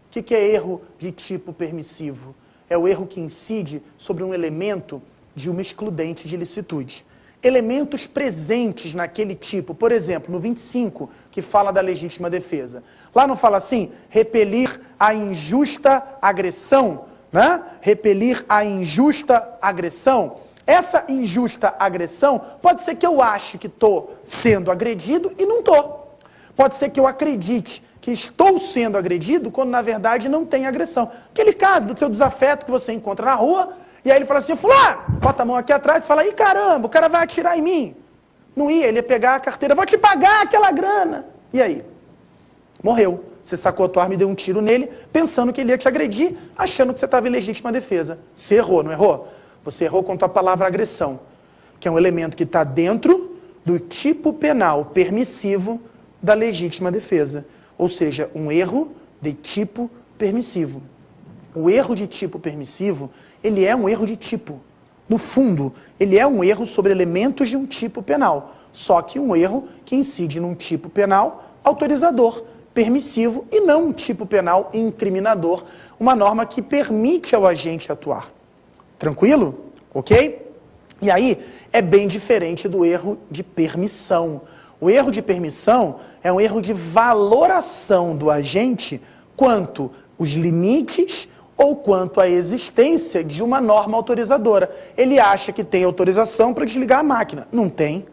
O que é erro de tipo permissivo? É o erro que incide sobre um elemento de uma excludente de ilicitude. Elementos presentes naquele tipo, por exemplo, no 25, que fala da legítima defesa. Lá não fala assim, repelir a injusta agressão, né? Repelir a injusta agressão. Essa injusta agressão, pode ser que eu ache que estou sendo agredido e não estou. Pode ser que eu acredite que estou sendo agredido quando na verdade não tem agressão. Aquele caso do teu desafeto que você encontra na rua, e aí ele fala assim, fulano, bota a mão aqui atrás e fala, ih caramba, o cara vai atirar em mim. Não ia, ele ia pegar a carteira, vou te pagar aquela grana. E aí? Morreu. Você sacou a tua arma e deu um tiro nele, pensando que ele ia te agredir, achando que você estava em legítima defesa. Você errou, não errou? Você errou com a palavra agressão, que é um elemento que está dentro do tipo penal permissivo da legítima defesa. Ou seja, um erro de tipo permissivo. O erro de tipo permissivo, ele é um erro de tipo. No fundo, ele é um erro sobre elementos de um tipo penal. Só que um erro que incide num tipo penal autorizador, permissivo, e não um tipo penal incriminador, uma norma que permite ao agente atuar. Tranquilo? Ok? E aí, é bem diferente do erro de permissão. O erro de permissão é um erro de valoração do agente quanto os limites ou quanto à existência de uma norma autorizadora. Ele acha que tem autorização para desligar a máquina. Não tem.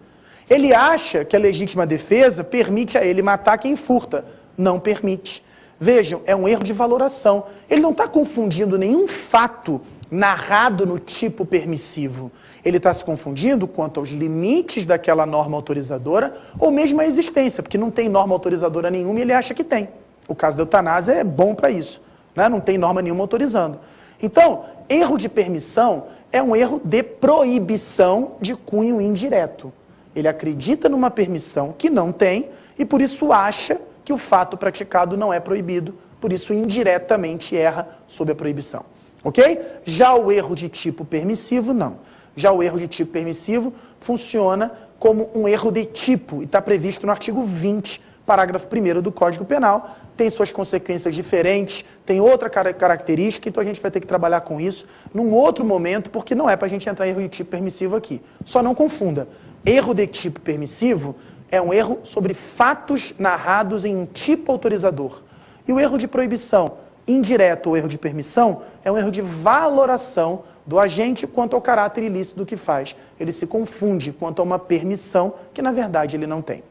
Ele acha que a legítima defesa permite a ele matar quem furta. Não permite. Vejam, é um erro de valoração. Ele não está confundindo nenhum fato narrado no tipo permissivo. Ele está se confundindo quanto aos limites daquela norma autorizadora ou mesmo a existência, porque não tem norma autorizadora nenhuma e ele acha que tem. O caso da eutanásia é bom para isso. Não tem norma nenhuma autorizando. Então, erro de permissão é um erro de proibição de cunho indireto. Ele acredita numa permissão que não tem e por isso acha que o fato praticado não é proibido, por isso indiretamente erra sob a proibição. Ok? Já o erro de tipo permissivo, não. Já o erro de tipo permissivo funciona como um erro de tipo e está previsto no artigo 20, parágrafo 1º do Código Penal, tem suas consequências diferentes, tem outra característica, então a gente vai ter que trabalhar com isso num outro momento, porque não é para a gente entrar em erro de tipo permissivo aqui. Só não confunda. Erro de tipo permissivo é um erro sobre fatos narrados em um tipo autorizador. E o erro de proibição, indireto ou erro de permissão, é um erro de valoração do agente quanto ao caráter ilícito do que faz. Ele se confunde quanto a uma permissão que, na verdade, ele não tem.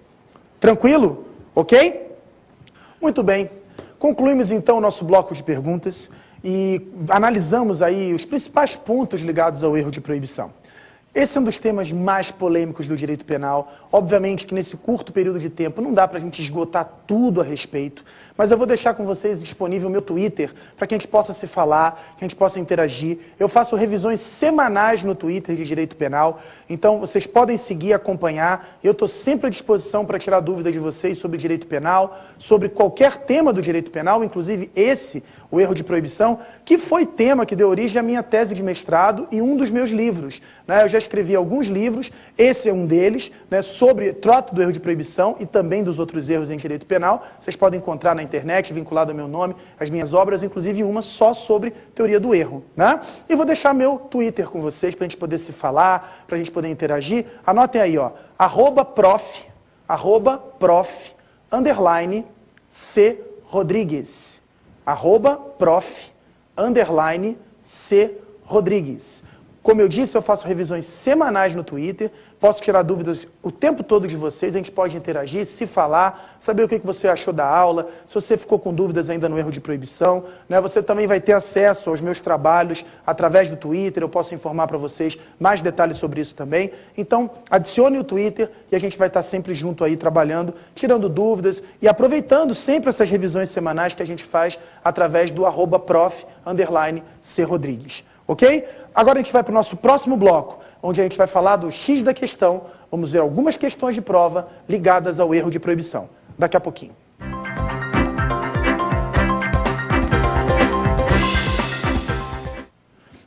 Tranquilo? Ok? Muito bem. Concluímos, então, o nosso bloco de perguntas e analisamos aí os principais pontos ligados ao erro de proibição. Esse é um dos temas mais polêmicos do direito penal. Obviamente que nesse curto período de tempo não dá para a gente esgotar tudo a respeito, mas eu vou deixar com vocês disponível o meu Twitter para que a gente possa se falar, que a gente possa interagir. Eu faço revisões semanais no Twitter de direito penal, então vocês podem seguir, acompanhar. Eu estou sempre à disposição para tirar dúvidas de vocês sobre direito penal, sobre qualquer tema do direito penal, inclusive esse, o erro de proibição, que foi tema que deu origem à minha tese de mestrado e um dos meus livros. Eu já escrevi alguns livros, esse é um deles, trato do erro de proibição e também dos outros erros em direito penal. Vocês podem encontrar na internet, vinculado ao meu nome, as minhas obras, inclusive uma só sobre teoria do erro. E vou deixar meu Twitter com vocês para a gente poder se falar, para a gente poder interagir. Anotem aí, @prof, _C Rodrigues. @prof, _C Rodrigues. Como eu disse, eu faço revisões semanais no Twitter, posso tirar dúvidas o tempo todo de vocês, a gente pode interagir, se falar, saber o que você achou da aula, se você ficou com dúvidas ainda no erro de proibição. Você também vai ter acesso aos meus trabalhos através do Twitter, eu posso informar para vocês mais detalhes sobre isso também. Então, adicione o Twitter e a gente vai estar sempre junto aí trabalhando, tirando dúvidas e aproveitando sempre essas revisões semanais que a gente faz através do @prof, _C Rodrigues. Ok? Agora a gente vai para o nosso próximo bloco, onde a gente vai falar do X da questão. Vamos ver algumas questões de prova ligadas ao erro de proibição. Daqui a pouquinho.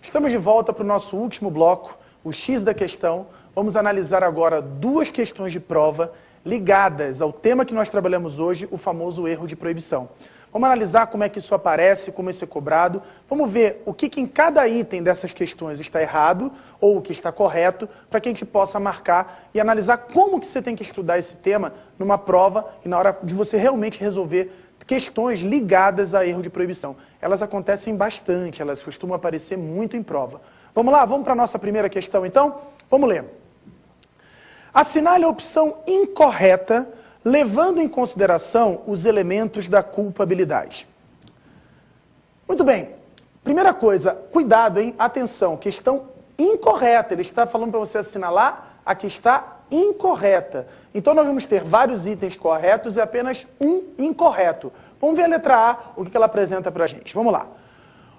Estamos de volta para o nosso último bloco, o X da questão. Vamos analisar agora duas questões de prova ligadas ao tema que nós trabalhamos hoje, o famoso erro de proibição. Vamos analisar como é que isso aparece, como isso é cobrado. Vamos ver o que em cada item dessas questões está errado ou o que está correto, para que a gente possa marcar e analisar como que você tem que estudar esse tema numa prova e na hora de você realmente resolver questões ligadas a erro de proibição. Elas acontecem bastante, elas costumam aparecer muito em prova. Vamos lá, vamos para a nossa primeira questão então? Vamos ler. Assinale a opção incorreta, levando em consideração os elementos da culpabilidade. Muito bem. Primeira coisa, cuidado, hein? Atenção, questão incorreta. Ele está falando para você assinalar a que está incorreta. Então nós vamos ter vários itens corretos e apenas um incorreto. Vamos ver a letra A, o que ela apresenta para a gente. Vamos lá.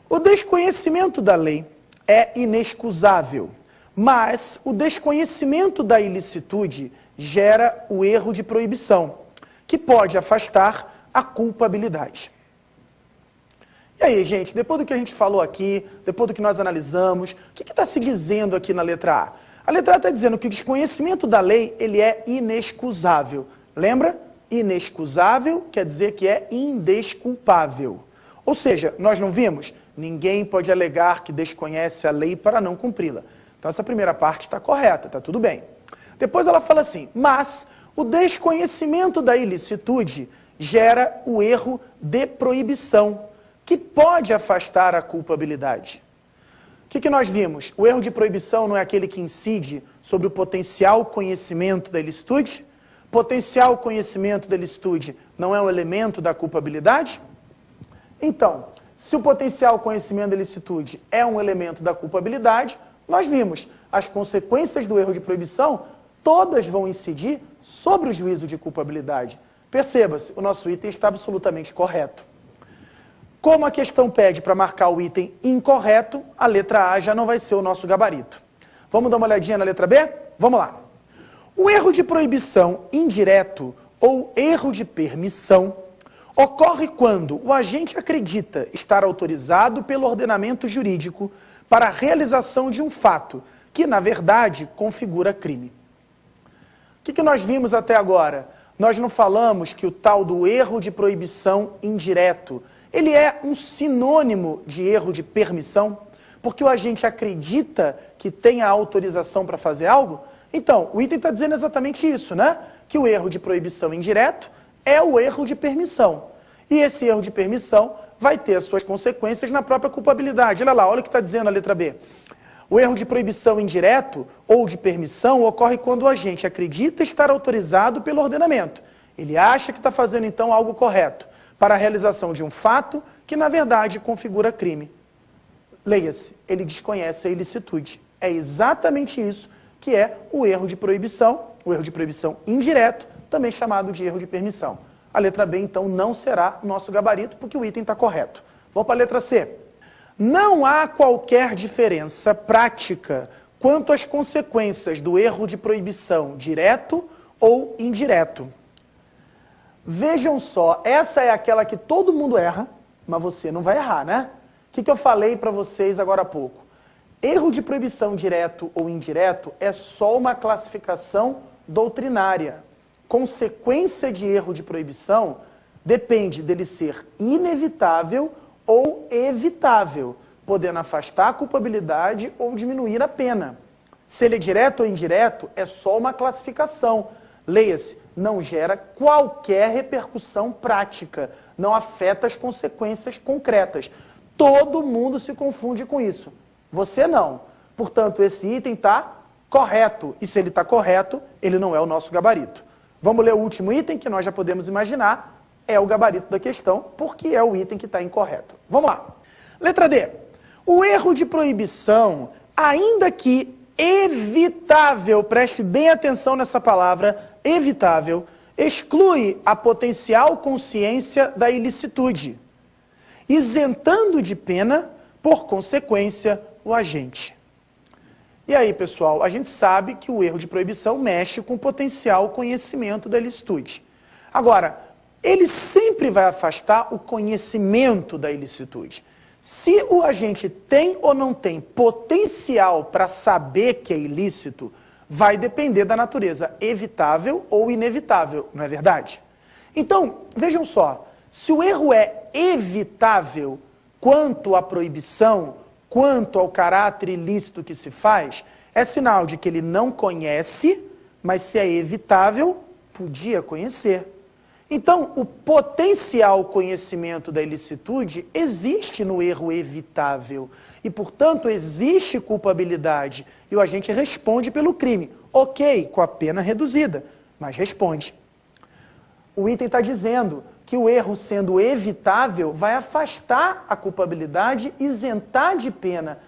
O desconhecimento da lei é inexcusável, mas o desconhecimento da ilicitude gera o erro de proibição, que pode afastar a culpabilidade. E aí, gente, depois do que a gente falou aqui, depois do que nós analisamos, o que está se dizendo aqui na letra A? A letra A está dizendo que o desconhecimento da lei, ele é inexcusável. Lembra? Inexcusável quer dizer que é indesculpável. Ou seja, nós não vimos? Ninguém pode alegar que desconhece a lei para não cumpri-la. Então essa primeira parte está correta, está tudo bem. Depois ela fala assim, mas o desconhecimento da ilicitude gera o erro de proibição, que pode afastar a culpabilidade. O que nós vimos? O erro de proibição não é aquele que incide sobre o potencial conhecimento da ilicitude? Potencial conhecimento da ilicitude não é um elemento da culpabilidade? Então, se o potencial conhecimento da ilicitude é um elemento da culpabilidade, nós vimos, as consequências do erro de proibição, todas vão incidir sobre o juízo de culpabilidade. Perceba-se, o nosso item está absolutamente correto. Como a questão pede para marcar o item incorreto, a letra A já não vai ser o nosso gabarito. Vamos dar uma olhadinha na letra B? Vamos lá. O erro de proibição indireto ou erro de permissão ocorre quando o agente acredita estar autorizado pelo ordenamento jurídico para a realização de um fato que, na verdade, configura crime. O que nós vimos até agora? Nós não falamos que o tal do erro de proibição indireto, ele é um sinônimo de erro de permissão, porque o agente acredita que tem a autorização para fazer algo? Então, o item está dizendo exatamente isso, né? Que o erro de proibição indireto é o erro de permissão. E esse erro de permissão vai ter as suas consequências na própria culpabilidade. Olha lá, olha o que está dizendo a letra B. O erro de proibição indireto ou de permissão ocorre quando o agente acredita estar autorizado pelo ordenamento. Ele acha que está fazendo, então, algo correto para a realização de um fato que, na verdade, configura crime. Leia-se, ele desconhece a ilicitude. É exatamente isso que é o erro de proibição indireto, também chamado de erro de permissão. A letra B, então, não será o nosso gabarito, porque o item está correto. Vamos para a letra C. Não há qualquer diferença prática quanto às consequências do erro de proibição direto ou indireto. Vejam só, essa é aquela que todo mundo erra, mas você não vai errar, né? O que eu falei para vocês agora há pouco? Erro de proibição direto ou indireto é só uma classificação doutrinária. Consequência de erro de proibição depende dele ser inevitável ou evitável, podendo afastar a culpabilidade ou diminuir a pena. Se ele é direto ou indireto, é só uma classificação. Leia-se, não gera qualquer repercussão prática, não afeta as consequências concretas. Todo mundo se confunde com isso. Você não. Portanto, esse item está correto. E se ele está correto, ele não é o nosso gabarito. Vamos ler o último item, que nós já podemos imaginar, é o gabarito da questão, porque é o item que está incorreto. Vamos lá. Letra D. O erro de proibição, ainda que evitável, preste bem atenção nessa palavra, evitável, exclui a potencial consciência da ilicitude, isentando de pena, por consequência, o agente. E aí, pessoal, a gente sabe que o erro de proibição mexe com o potencial conhecimento da ilicitude. Agora, ele sempre vai afastar o conhecimento da ilicitude. Se o agente tem ou não tem potencial para saber que é ilícito, vai depender da natureza evitável ou inevitável, não é verdade? Então, vejam só, se o erro é evitável quanto à proibição, quanto ao caráter ilícito que se faz, é sinal de que ele não conhece, mas se é evitável, podia conhecer. Então, o potencial conhecimento da ilicitude existe no erro evitável. E, portanto, existe culpabilidade. E o agente responde pelo crime. Ok, com a pena reduzida, mas responde. O item está dizendo que o erro, sendo evitável, vai afastar a culpabilidade, isentar de pena.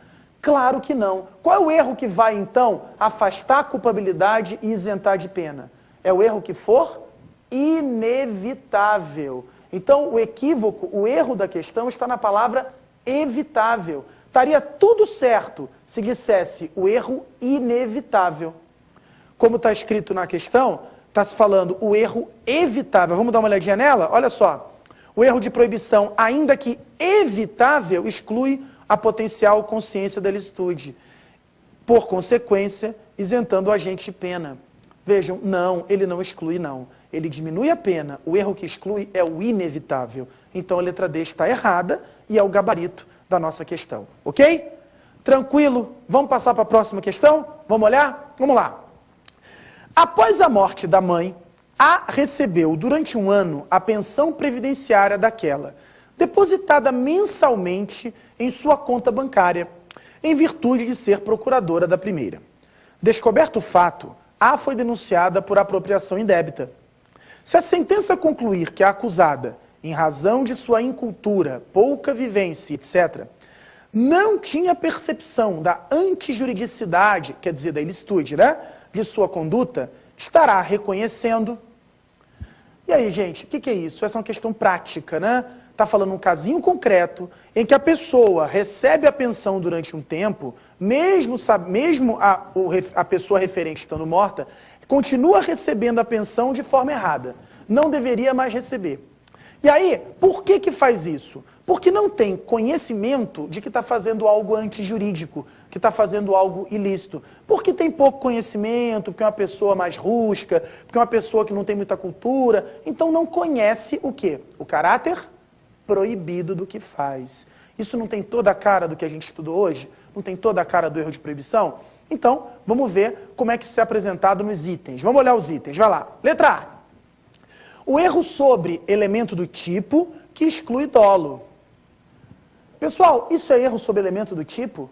Claro que não. Qual é o erro que vai, então, afastar a culpabilidade e isentar de pena? É o erro que for inevitável. Então, o equívoco, o erro da questão está na palavra evitável. Estaria tudo certo se dissesse o erro inevitável. Como está escrito na questão, está se falando o erro evitável. Vamos dar uma olhadinha nela? Olha só. O erro de proibição, ainda que evitável, exclui a potencial consciência da ilicitude. Por consequência, isentando o agente de pena. Vejam, não, ele não exclui, não. Ele diminui a pena. O erro que exclui é o inevitável. Então a letra D está errada e é o gabarito da nossa questão. Ok? Tranquilo? Vamos passar para a próxima questão? Vamos olhar? Vamos lá. Após a morte da mãe, A recebeu durante um ano a pensão previdenciária daquela, depositada mensalmente em sua conta bancária, em virtude de ser procuradora da primeira. Descoberto o fato, A foi denunciada por apropriação indébita. Se a sentença concluir que a acusada, em razão de sua incultura, pouca vivência, etc., não tinha percepção da antijuridicidade, quer dizer, da ilicitude, né, de sua conduta, estará reconhecendo. E aí, gente, o que é isso? Essa é uma questão prática, né? Está falando um casinho concreto em que a pessoa recebe a pensão durante um tempo, mesmo a pessoa referente estando morta, continua recebendo a pensão de forma errada. Não deveria mais receber. E aí, por que faz isso? Porque não tem conhecimento de que está fazendo algo antijurídico, que está fazendo algo ilícito. Porque tem pouco conhecimento, porque é uma pessoa mais rústica, porque é uma pessoa que não tem muita cultura. Então não conhece o quê? O caráter proibido do que faz. Isso não tem toda a cara do que a gente estudou hoje? Não tem toda a cara do erro de proibição? Então, vamos ver como é que isso é apresentado nos itens. Vamos olhar os itens, vai lá. Letra A. O erro sobre elemento do tipo que exclui dolo. Pessoal, isso é erro sobre elemento do tipo?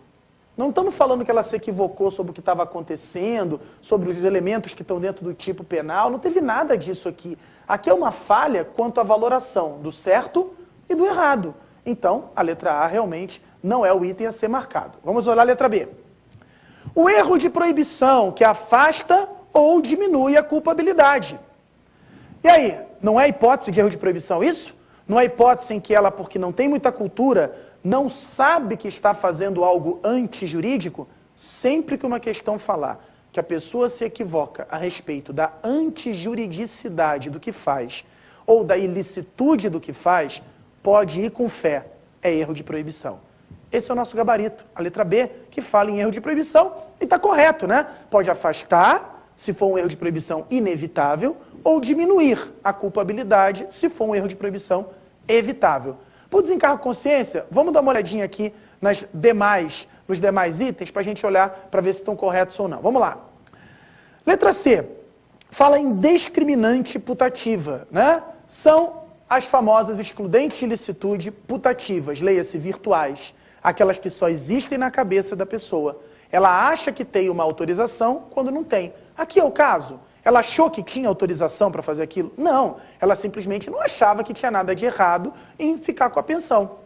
Não estamos falando que ela se equivocou sobre o que estava acontecendo, sobre os elementos que estão dentro do tipo penal, não teve nada disso aqui. Aqui é uma falha quanto à valoração do certo e do errado. Então, a letra A realmente não é o item a ser marcado. Vamos olhar a letra B. O erro de proibição que afasta ou diminui a culpabilidade. E aí, não é hipótese de erro de proibição isso? Não é hipótese em que ela, porque não tem muita cultura, não sabe que está fazendo algo antijurídico? Sempre que uma questão falar que a pessoa se equivoca a respeito da antijuridicidade do que faz, ou da ilicitude do que faz, pode ir com fé, é erro de proibição. Esse é o nosso gabarito, a letra B, que fala em erro de proibição, e está correto, né? Pode afastar, se for um erro de proibição inevitável, ou diminuir a culpabilidade, se for um erro de proibição evitável. Por desencargo de consciência, vamos dar uma olhadinha aqui nos demais itens, para a gente olhar para ver se estão corretos ou não. Vamos lá. Letra C, fala em discriminante putativa, né? São as famosas excludentes de ilicitude putativas, leia-se virtuais, aquelas que só existem na cabeça da pessoa. Ela acha que tem uma autorização quando não tem. Aqui é o caso. Ela achou que tinha autorização para fazer aquilo? Não. Ela simplesmente não achava que tinha nada de errado em ficar com a pensão.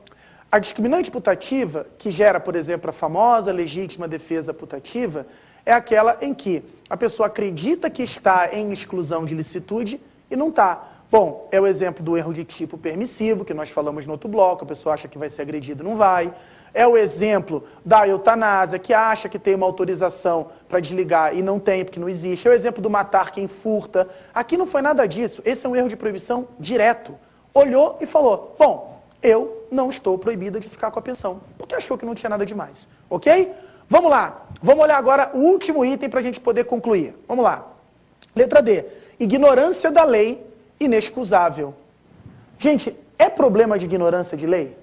A discriminante putativa, que gera, por exemplo, a famosa legítima defesa putativa, é aquela em que a pessoa acredita que está em exclusão de ilicitude e não está. Bom, é o exemplo do erro de tipo permissivo, que nós falamos no outro bloco, a pessoa acha que vai ser agredida e não vai. É o exemplo da eutanásia, que acha que tem uma autorização para desligar e não tem, porque não existe. É o exemplo do matar quem furta. Aqui não foi nada disso. Esse é um erro de proibição direto. Olhou e falou, bom, eu não estou proibida de ficar com a pensão, porque achou que não tinha nada demais. Ok? Vamos lá. Vamos olhar agora o último item para a gente poder concluir. Vamos lá. Letra D. Ignorância da lei inexcusável. Gente, é problema de ignorância de lei?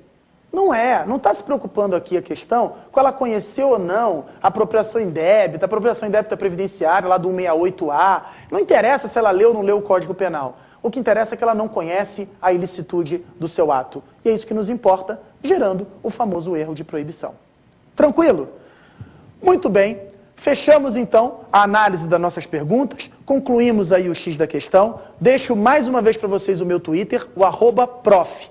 Não é, não está se preocupando aqui a questão com ela conheceu ou não a apropriação indébita previdenciária lá do 168A. Não interessa se ela leu ou não leu o Código Penal. O que interessa é que ela não conhece a ilicitude do seu ato. E é isso que nos importa, gerando o famoso erro de proibição. Tranquilo? Muito bem. Fechamos, então, a análise das nossas perguntas, concluímos aí o X da questão. Deixo mais uma vez para vocês o meu Twitter, o @prof_C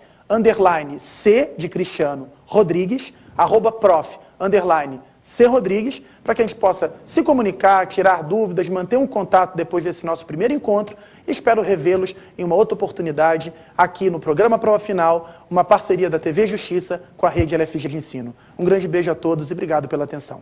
de Cristiano Rodrigues, @prof_C C. Rodrigues, para que a gente possa se comunicar, tirar dúvidas, manter um contato depois desse nosso primeiro encontro. E espero revê-los em uma outra oportunidade aqui no programa Prova Final, uma parceria da TV Justiça com a Rede LFG de Ensino. Um grande beijo a todos e obrigado pela atenção.